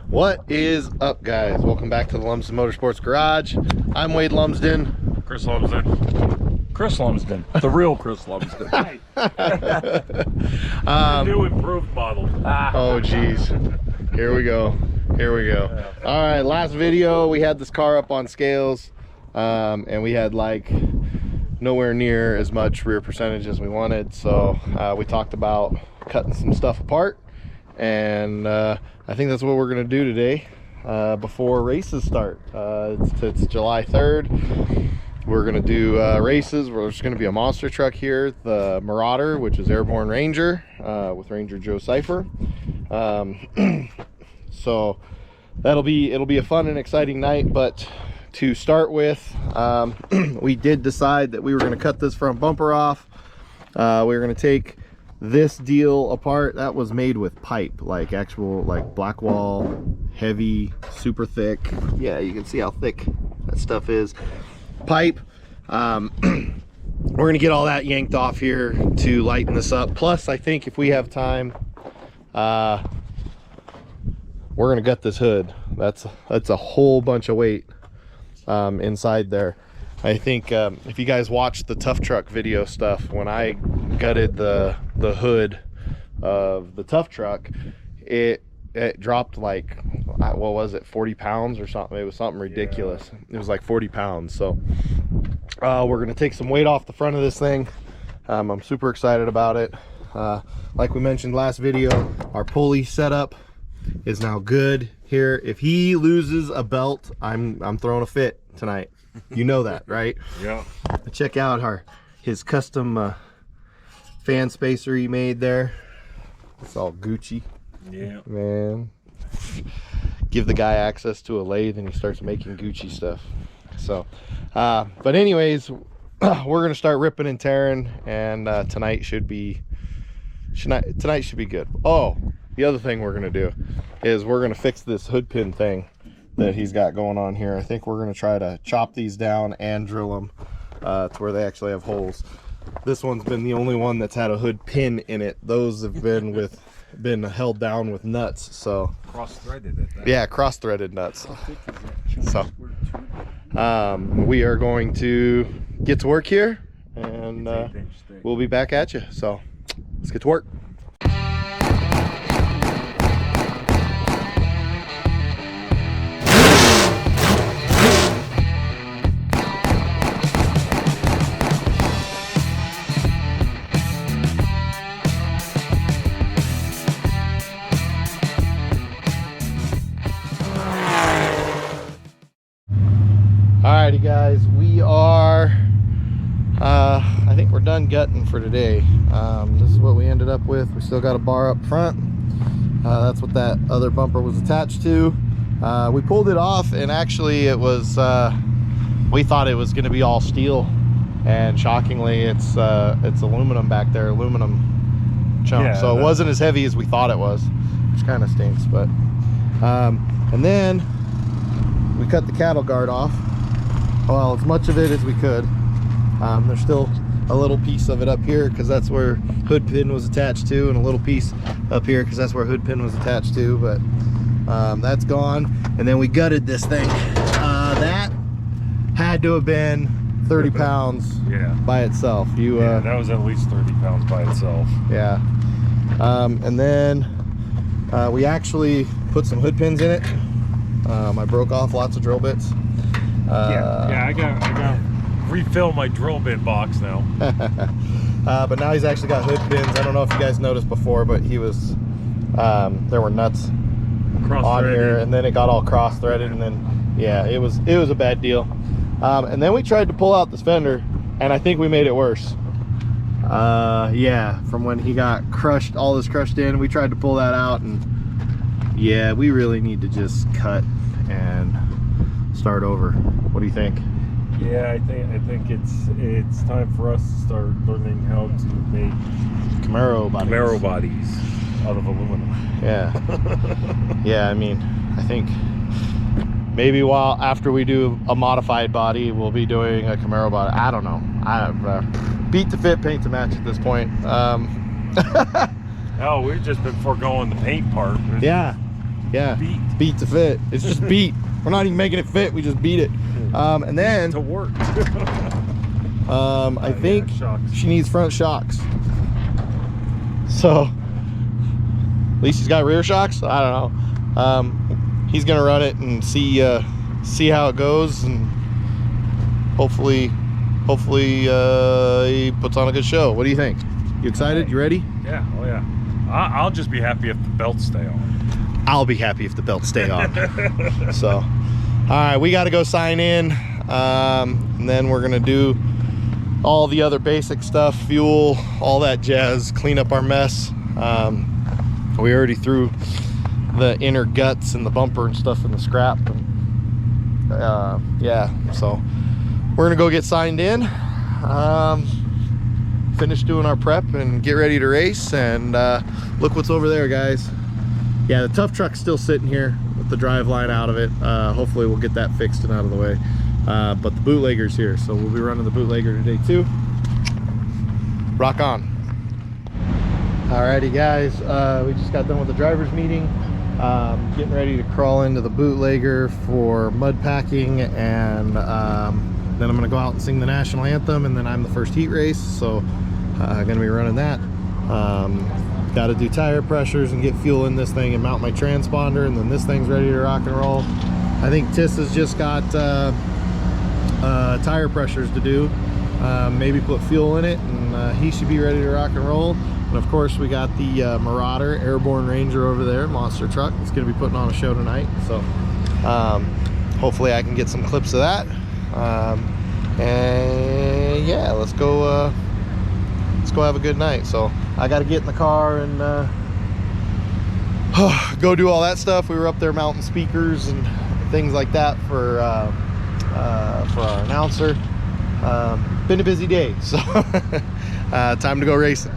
What is up, guys? Welcome back to the Lumsden Motorsports Garage. I'm Wade Lumsden. Chris Lumsden. Chris Lumsden. The real Chris Lumsden. New improved model. Oh, geez. Here we go. Here we go. All right, last video, we had this car up on scales, and we had like nowhere near as much rear percentage as we wanted. So we talked about cutting some stuff apart, and I think that's what we're gonna do today before races start. It's July 3rd. We're gonna do races. There's gonna be a monster truck here, the Marauder, which is Airborne Ranger with Ranger Joe Cypher. So it'll be a fun and exciting night. But to start with, we did decide that we were gonna cut this front bumper off. We were gonna take this deal apart. That was made with pipe, like actual like black wall, heavy, super thick. Yeah, you can see how thick that stuff is. Pipe. We're gonna get all that yanked off here to lighten this up. Plus, I think if we have time, we're gonna gut this hood. That's a whole bunch of weight inside there. I think if you guys watched the tough truck video stuff, when I gutted the hood of the tough truck, it dropped like, what was it, 40 pounds or something? It was something ridiculous. Yeah. It was like 40 pounds. So we're gonna take some weight off the front of this thing. I'm super excited about it. Like we mentioned last video, our pulley setup is now good here. If he loses a belt, I'm throwing a fit tonight. You know that, right? Yeah. Check out his custom fan spacer he made there. It's all Gucci. Yeah, man. Give the guy access to a lathe and he starts making Gucci stuff. So but anyways, we're gonna start ripping and tearing, and tonight should be good. Oh, the other thing we're gonna do is we're gonna fix this hood pin thing that he's got going on here. I think we're gonna try to chop these down and drill them to where they actually have holes. This one's been the only one that's had a hood pin in it. Those have been held down with nuts. So cross-threaded at that. Yeah, cross-threaded nuts. So we are going to get to work here, and we'll be back at you. So let's get to work. Alrighty guys, we are I think we're done gutting for today. This is what we ended up with. We still got a bar up front. That's what that other bumper was attached to. We pulled it off, and actually it was we thought it was going to be all steel, and shockingly it's aluminum back there, aluminum chunk. Yeah, so it wasn't as heavy as we thought it was, which kind of stinks. But and then we cut the cattle guard off. Well, as much of it as we could. There's still a little piece of it up here because that's where hood pin was attached to, and a little piece up here because that's where hood pin was attached to, but that's gone. And then we gutted this thing. That had to have been 30 pounds by itself. Yeah, that was at least 30 pounds by itself. Yeah. And then we actually put some hood pins in it. I broke off lots of drill bits. I got refill my drill bit box now. But now he's actually got hood pins. I don't know if you guys noticed before, but he was there were nuts on here, and then it got all cross-threaded, and then it was a bad deal. And then we tried to pull out this fender, and I think we made it worse. From when he got crushed, all this crushed in, we tried to pull that out, and we really need to just cut and start over. What do you think? Yeah, I think it's time for us to start learning how to make Camaro bodies out of aluminum. I mean, I think maybe after we do a modified body, we'll be doing a Camaro body. I don't know. Beat to fit, paint to match at this point. Oh, we've just been foregoing the paint part. Yeah. Yeah, beat to fit. It's just beat. We're not even making it fit. We just beat it. And then to work. I think she needs front shocks. So at least he's got rear shocks. I don't know. He's gonna run it and see how it goes, and hopefully he puts on a good show. What do you think? You excited? You ready? Yeah. Oh yeah. I'll just be happy if the belts stay on. I'll be happy if the belts stay on. So, all right, we got to go sign in, and then we're gonna do all the other basic stuff, fuel, all that jazz, clean up our mess. We already threw the inner guts and the bumper and stuff in the scrap, and yeah, so we're gonna go get signed in, finish doing our prep and get ready to race. And look what's over there, guys. Yeah, the tough truck's still sitting here with the drive line out of it. Hopefully we'll get that fixed and out of the way. But the bootlegger's here, so we'll be running the bootlegger today too. Rock on. Alrighty guys, we just got done with the driver's meeting. Getting ready to crawl into the bootlegger for mud packing, and then I'm gonna go out and sing the national anthem, and then I'm the first heat race, so gonna be running that. Got to do tire pressures and get fuel in this thing and mount my transponder, and then this thing's ready to rock and roll. I think Tiss has just got tire pressures to do, maybe put fuel in it, and he should be ready to rock and roll. And of course we got the Marauder Airborne Ranger over there, monster truck. It's going to be putting on a show tonight, so hopefully I can get some clips of that. And yeah, let's go have a good night. So I got to get in the car and go do all that stuff. We were up there mounting speakers and things like that for our announcer. Been a busy day, so time to go racing.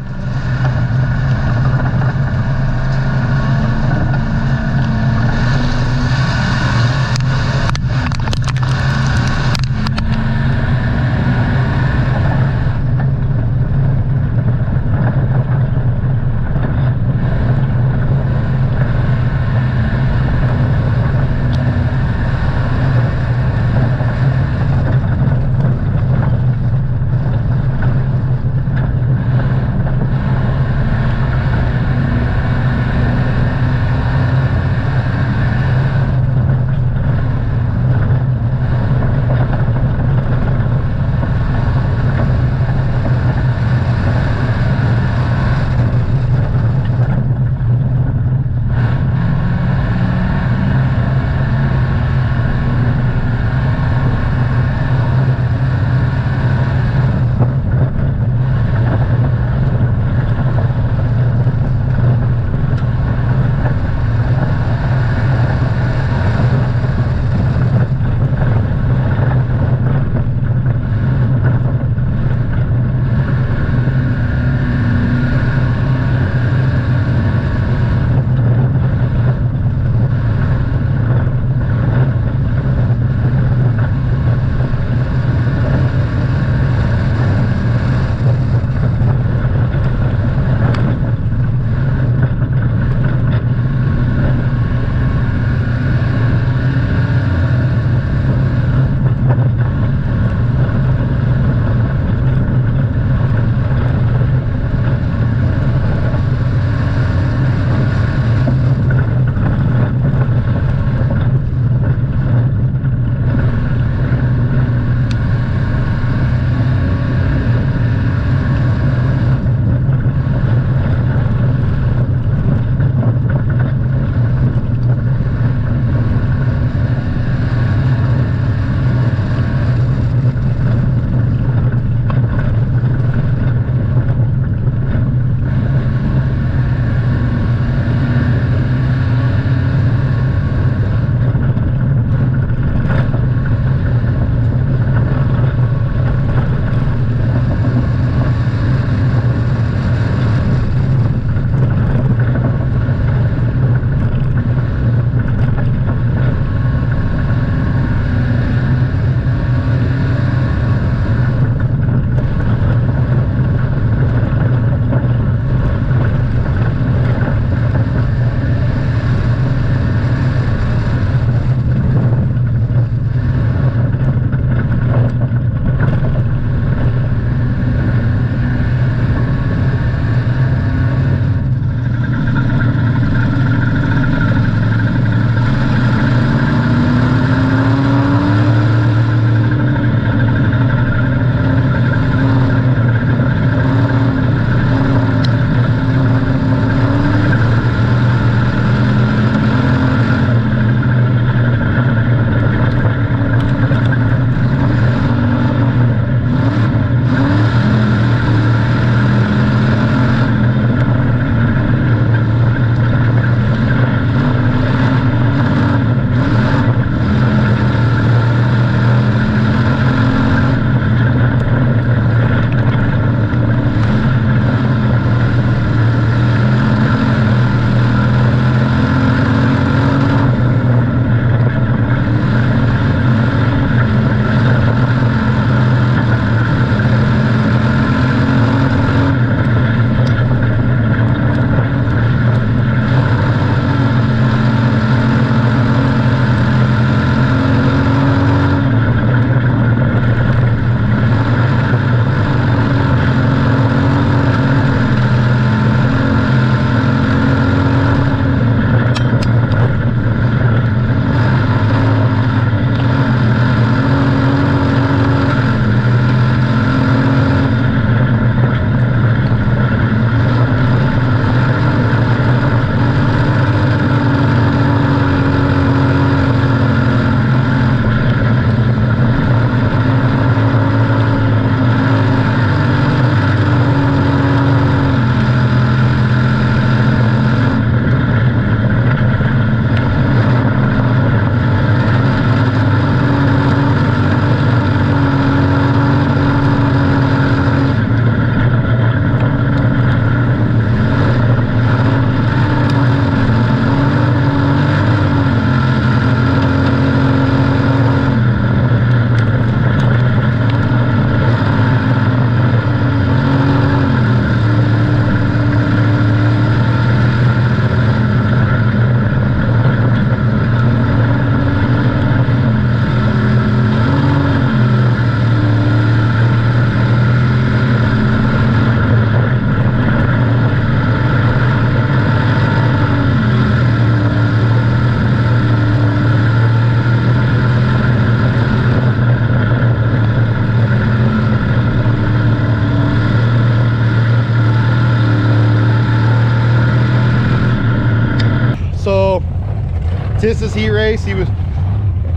Tiss's heat race, he was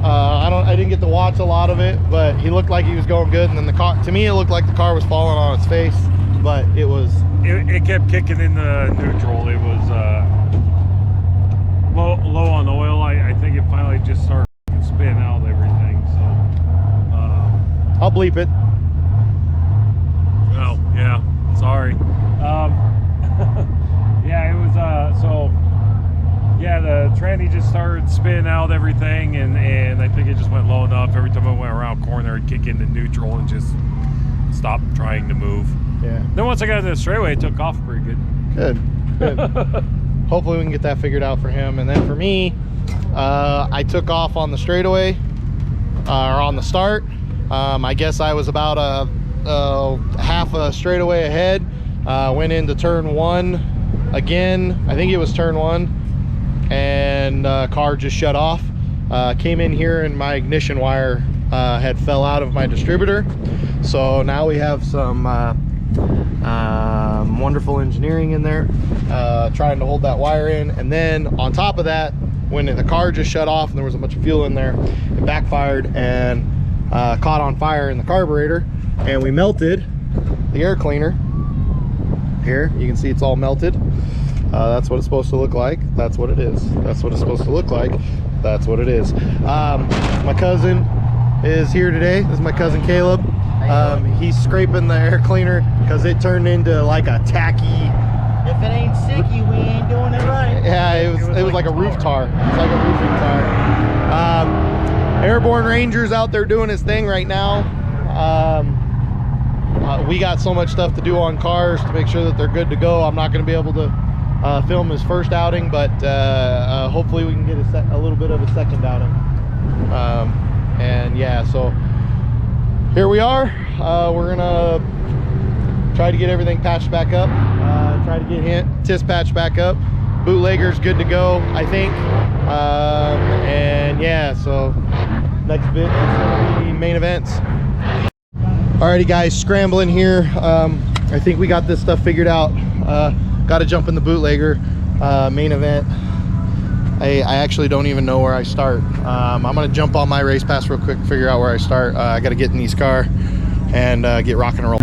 I didn't get to watch a lot of it, but he looked like he was going good. And then the car, to me, it looked like the car was falling on its face, but it kept kicking in the neutral. It was low on oil. I think it finally just started spinning out everything. So I'll bleep it. Oh yeah, sorry. Yeah, it was so yeah, the tranny just started spinning out everything, and I think it just went low enough. Every time I went around corner, it'd kick into neutral and just stop trying to move. Yeah. Then once I got into the straightaway, it took off pretty good. Good. Hopefully we can get that figured out for him. And then for me, I took off on the straightaway, or on the start. I guess I was about a half a straightaway ahead. Went into turn 1 again. I think it was turn 1. And car just shut off. Came in here and my ignition wire had fell out of my distributor, so now we have some wonderful engineering in there, trying to hold that wire in. And then on top of that, when the car just shut off and there was a bunch of fuel in there, it backfired and caught on fire in the carburetor, and we melted the air cleaner. Here you can see it's all melted. That's what it's supposed to look like. That's what it is. That's what it's supposed to look like. That's what it is. My cousin is here today. This is my cousin Caleb. He's scraping the air cleaner because it turned into like a tacky. If it ain't sticky, we ain't doing it right. Yeah, it was like a roof tar. It's like a roofing tar. Airborne Ranger's out there doing his thing right now. We got so much stuff to do on cars to make sure that they're good to go. I'm not going to be able to film his first outing, but hopefully we can get a little bit of a second outing. And yeah, so here we are. We're gonna try to get everything patched back up, try to get Tiss patched back up. Bootlegger's good to go, I think. And yeah, so next bit is gonna be main events. Alrighty guys, scrambling here. I think we got this stuff figured out. Got to jump in the Bootlegger main event. I actually don't even know where I start. I'm gonna jump on my race pass real quick, figure out where I start. I got to get in these car and get rock and roll.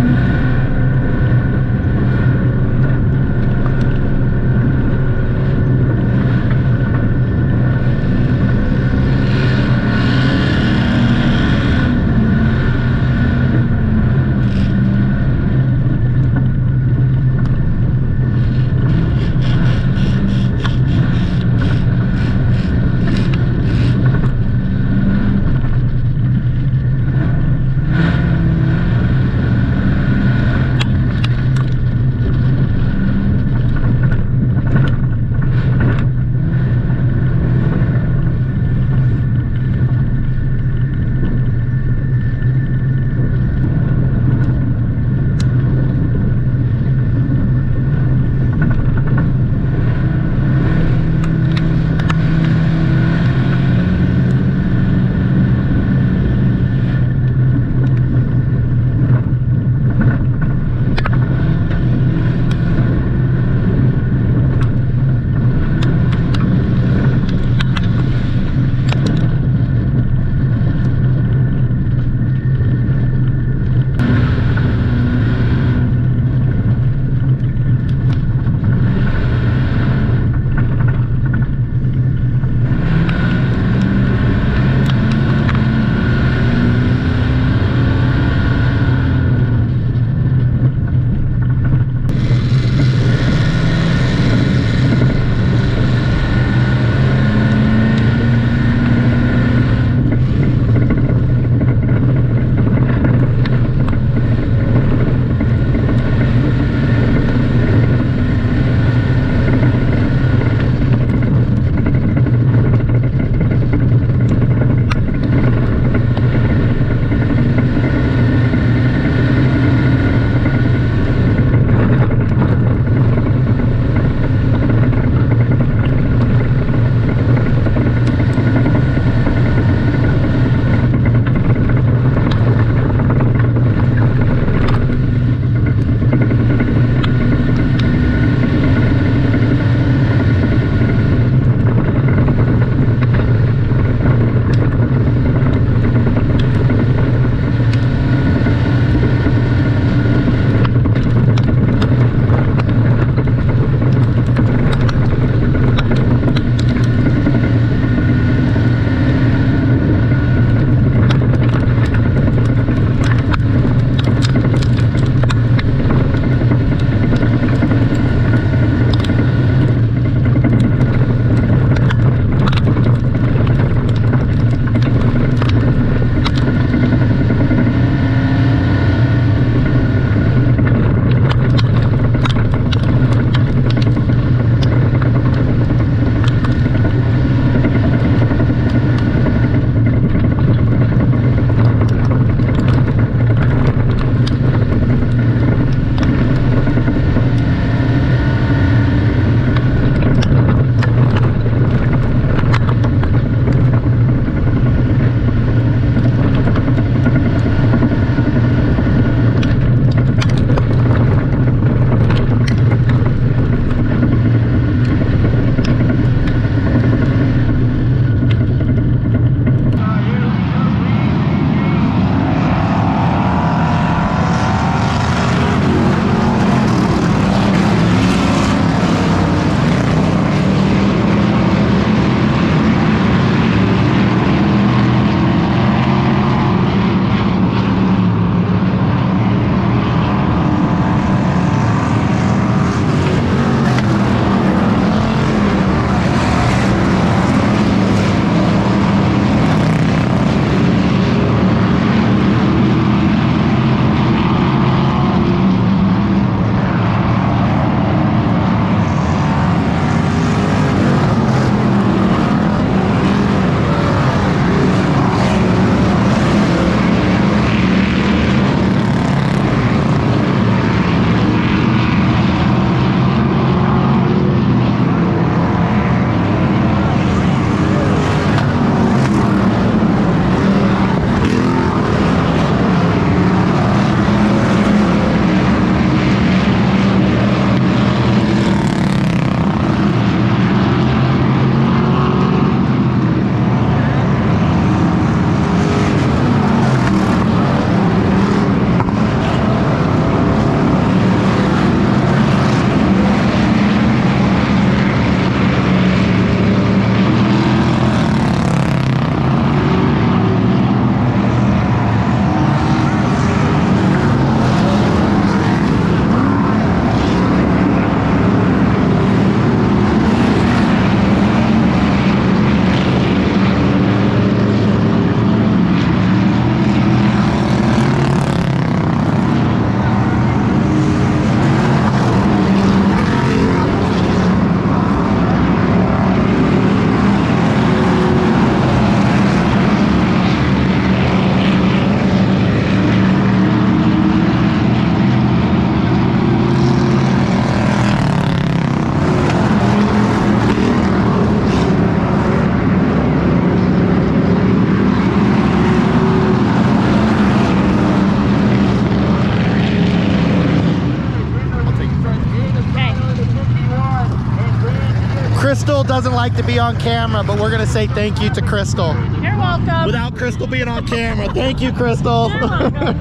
Crystal doesn't like to be on camera, but we're gonna say thank you to Crystal. You're welcome. Without Crystal being on camera. Thank you, Crystal. You're welcome.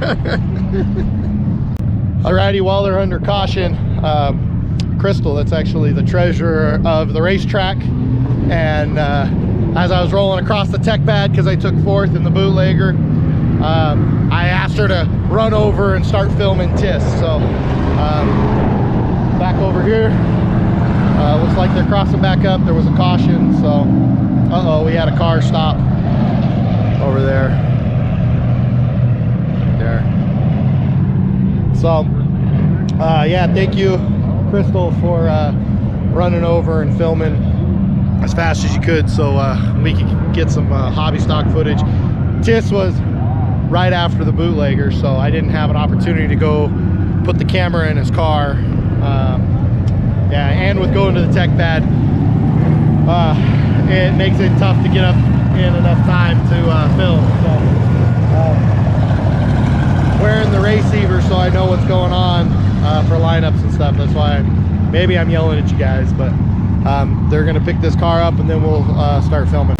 Alrighty, while they're under caution, Crystal, that's actually the treasurer of the racetrack. And as I was rolling across the tech pad, because I took fourth in the bootlegger, I asked her to run over and start filming TIS. So back over here, looks like they're crossing back up. There was a caution, so uh-oh, we had a car stop over there. Right there. So yeah, thank you, Crystal, for running over and filming as fast as you could, so we could get some hobby stock footage. TIS was right after the bootlegger, so I didn't have an opportunity to go put the camera in his car. Yeah, and with going to the tech pad, it makes it tough to get up in enough time to film. So wearing the receiver so I know what's going on for lineups and stuff. That's why maybe I'm yelling at you guys, but they're gonna pick this car up and then we'll start filming.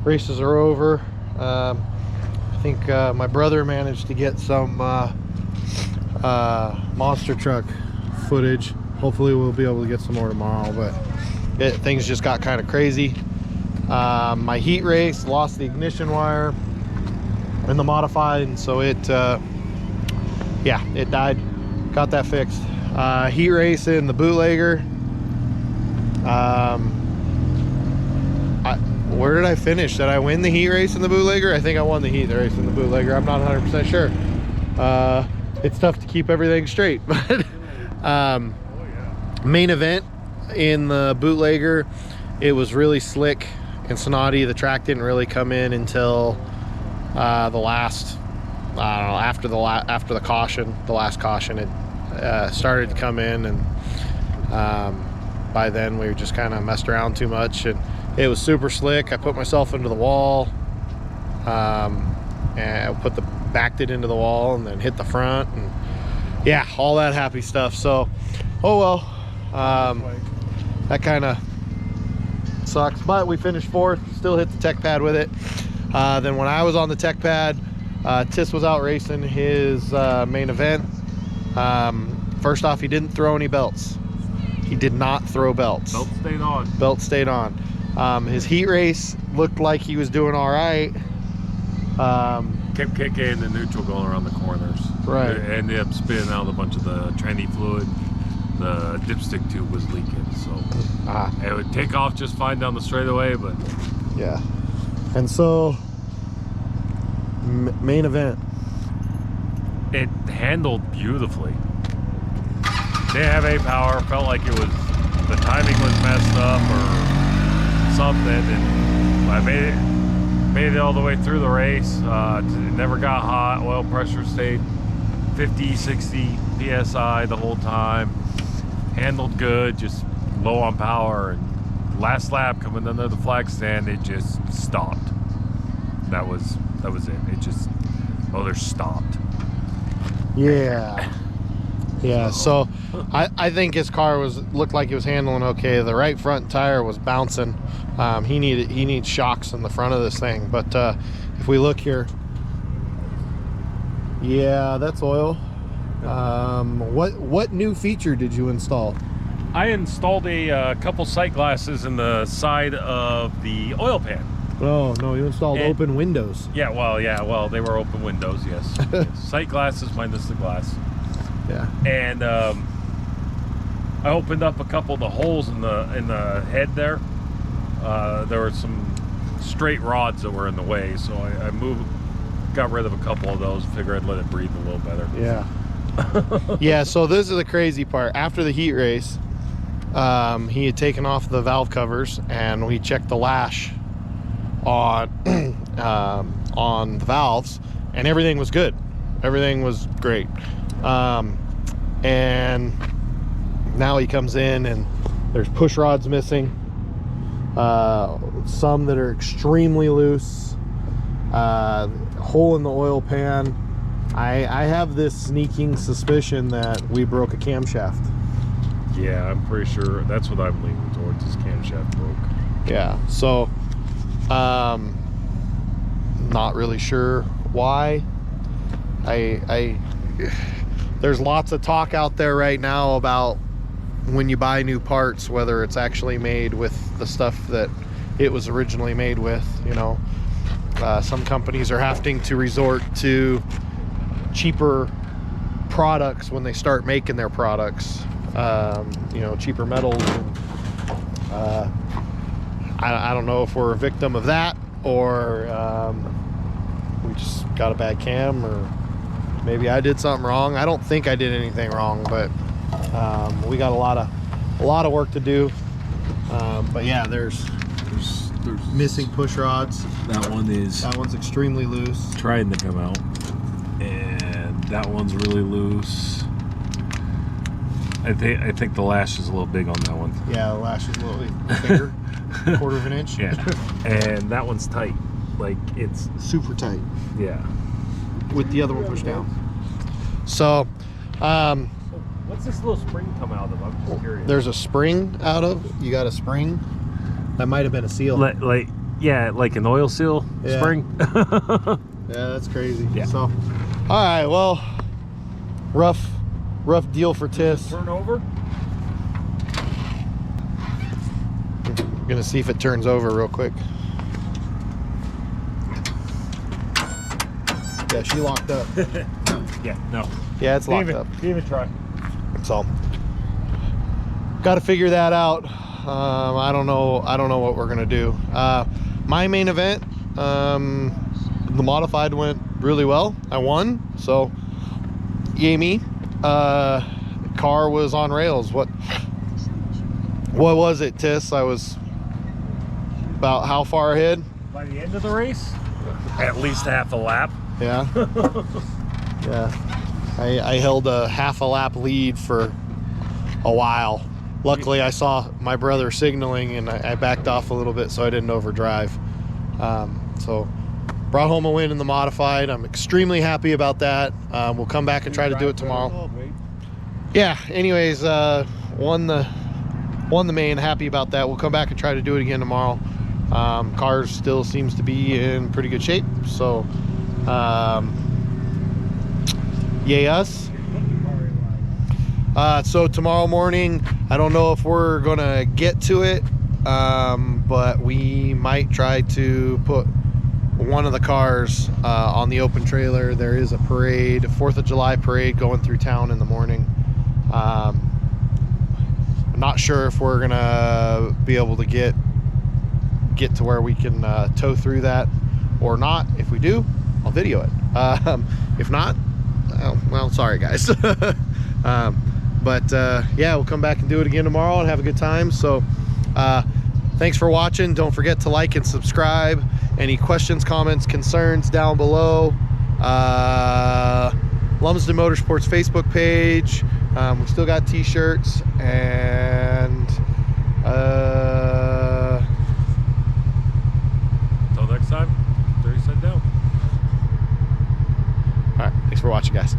races are over. I think my brother managed to get some monster truck footage. Hopefully we'll be able to get some more tomorrow, but things just got kind of crazy. My heat race lost the ignition wire in the Modified, and so it yeah, it died. Got that fixed. Heat race in the Bootlegger. Where did I finish? Did I win the heat race in the Bootlegger? I think I won the heat race in the Bootlegger. I'm not 100% sure. It's tough to keep everything straight, but main event in the Bootlegger, it was really slick and snotty. The track didn't really come in until the last, I don't know, after the caution, the last caution, it started to come in, and by then we just kind of messed around too much, and it was super slick. I put myself into the wall, and I backed it into the wall and then hit the front, and yeah, all that happy stuff. So, oh well, that kind of sucks, but we finished 4th, still hit the tech pad with it. Then when I was on the tech pad, Tis was out racing his main event. First off, he didn't throw any belts. He did not throw belts. Belt stayed on. Belt stayed on. His heat race looked like he was doing all right. Kept kicking the neutral going around the corners. Right. It ended up spitting out a bunch of the tranny fluid. The dipstick tube was leaking, so it would take off just fine down the straightaway, but yeah. And so main event, it handled beautifully. Didn't have any power. Felt like it was, the timing was messed up or something, and I made it all the way through the race. It never got hot. Oil pressure stayed 50, 60 psi the whole time. Handled good, just low on power, and last lap coming under the flag stand, it just stopped. That was it. It just motor stopped. Yeah. Yeah, so I think his car looked like it was handling okay. The right front tire was bouncing. He needs shocks in the front of this thing. But if we look here, yeah, that's oil. What new feature did you install? I installed a couple sight glasses in the side of the oil pan. Oh no, you installed open windows. Yeah, well, they were open windows, yes. Yes. Sight glasses minus the glass. Yeah. And I opened up a couple of the holes in the head there. There were some straight rods that were in the way, so I got rid of a couple of those. Figured I'd let it breathe a little better. Yeah. Yeah, so this is the crazy part. After the heat race, he had taken off the valve covers, and we checked the lash on the valves, and everything was good. Everything was great. And now he comes in, and there's push rods missing, some that are extremely loose, hole in the oil pan. I have this sneaking suspicion that we broke a camshaft. Yeah, I'm pretty sure that's what I'm leaning towards, is camshaft broke. Yeah, so not really sure why. There's lots of talk out there right now about when you buy new parts, whether it's actually made with the stuff that it was originally made with. You know, some companies are having to resort to cheaper products when they start making their products. You know, cheaper metals. And, I don't know if we're a victim of that, or we just got a bad cam, or maybe I did something wrong. I don't think I did anything wrong, but we got a lot of work to do. But yeah, there's missing push rods. That one's extremely loose, trying to come out, and that one's really loose. I think the lash is a little big on that one. Yeah, the lash is a little bigger, quarter of an inch. Yeah, and that one's tight. Like, it's super tight. Yeah. With the other one pushed down. So, what's this little spring come out of? I'm just curious. There's a spring out of. You got a spring. That might have been a seal. Like Yeah, like an oil seal Yeah. spring. Yeah, that's crazy. Yeah. So, all right, well, rough deal for Tiss. Turn over. Gonna see if it turns over real quick. Yeah, she locked up. Yeah, no. Yeah, it's locked up. Give it a try. So, got to figure that out. I don't know what we're gonna do. My main event, the modified went really well. I won, so yay me. Car was on rails. What was it, Tiss? I was about how far ahead? By the end of the race, at least half a lap. Yeah. Yeah. I held a half a lap lead for a while. Luckily, I saw my brother signaling and I backed off a little bit so I didn't overdrive. So brought home a win in the modified. I'm extremely happy about that. We'll come back and try to do it tomorrow. Yeah, anyways, won the main. Happy about that. We'll come back and try to do it again tomorrow. Car still seems to be in pretty good shape, so yay us. So tomorrow morning, I don't know if we're gonna get to it, but we might try to put one of the cars on the open trailer. There is a parade, a 4th of July parade going through town in the morning. I'm not sure if we're gonna be able to get to where we can tow through that or not. If we do, I'll video it. If not, well, sorry guys. But yeah, we'll come back and do it again tomorrow and have a good time. So thanks for watching. Don't forget to like and subscribe. Any questions, comments, concerns down below. Lumsden Motorsports Facebook page. We still got t-shirts and Until next time, 30 cents down. all right, thanks for watching guys.